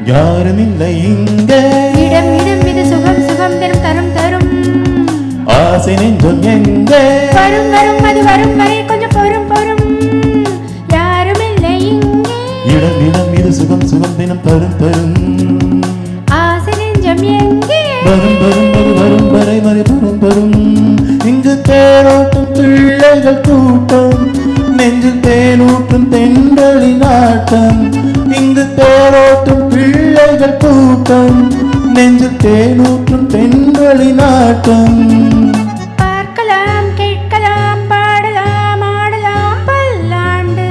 யாரும் இல்லை இங்கே இடம் இடம் இது சுகம் சுகம் தரும் தரும் தரும் ஆசை நெஞ்சம் எங்கே வரும் வரும் அது வரும் வரை கொஞ்சம் பொறும் பொறும் யாரும் இல்லை இங்கே இடம் இடம் இது சுகம் சுகம் தினம் தரும் தரும் ஆசை நெஞ்சம் எங்கே வரும் வரும் அது வரும் வரை வரை வரும் வரும் இங்கு தேரோட்டும் பிள்ளைகள் கூட்டம் நெஞ்சில் தேனூற்றும் தென்றலின் ஆட்டம் இங்கு தேரோட்டும் பிள்ளைகள் கூட்டம் நெஞ்சில் தேனூற்றும் தென்றலின் ஆட்டம் பார்க்கலாம் கேட்கலாம் பாடலாம் ஆடலாம் பல்லாண்டு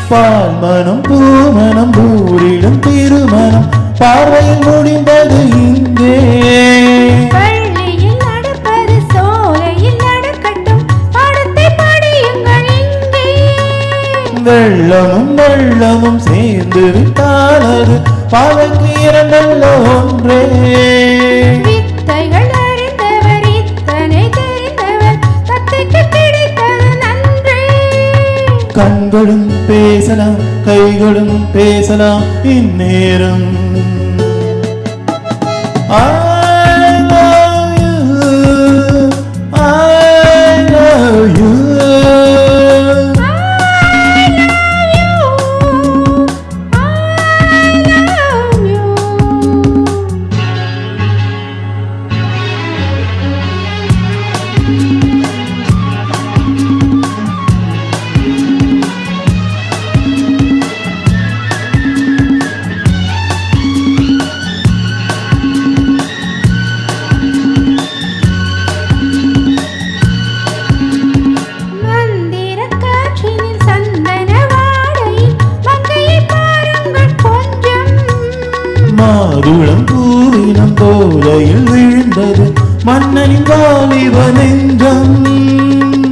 பால்மனம் பூமனம் ஊரிடும் திருமணம் பார்வையில் முடிந்தது இங்கே பள்ளியில் நடப்பது சோலையில் நடக்கட்டும் பாடத்தை படியுங்கள் இங்கே வெள்ளமும் வெள்ளமும் சேர்ந்து விட்டால் அது பாவைக்கு இரண்டல்ல ஒன்றே வித்தைகள் அறிந்தவர் இத்தனை தெரிந்தவர் தத்தைக்கு கிடைத்தது நன்றி கண்களும் பேசலாம் கைகளும் பேசலாம் இந்நேரம் I love you, I love you. மாதுளம் பூவினம் தோலையில் விழுந்தது மன்னனின் வாலிப நெஞ்சம்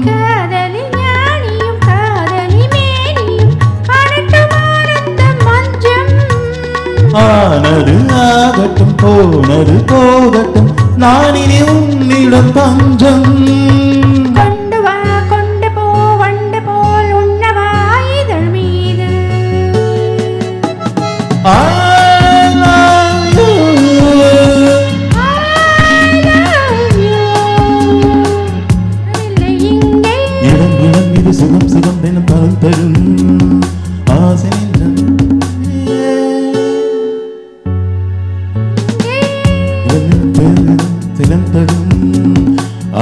காதலில் ஞானியும் காதலி மேனியும் காணட்டும் ஆனந்தம் மஞ்சம் ஆனது ஆகட்டும் போனது போகட்டும் நான் இனி உன்னிடம் தஞ்சம் கொண்டு வா கொண்டு போ வண்டு போல் உண்ணவா இதழ் மீது சுகம் சுகம் தினம் தரும் தரும் ஆசை தினம் தரும்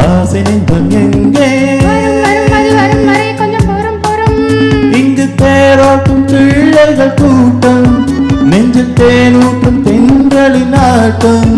ஆசை நெஞ்சம் எங்கே கொஞ்சம் பொறும் பொறும் இங்கு தேரோட்டும் பிள்ளைகள் கூட்டம் நெஞ்சில் தேனூற்றும் தென்றலின் ஆட்டம்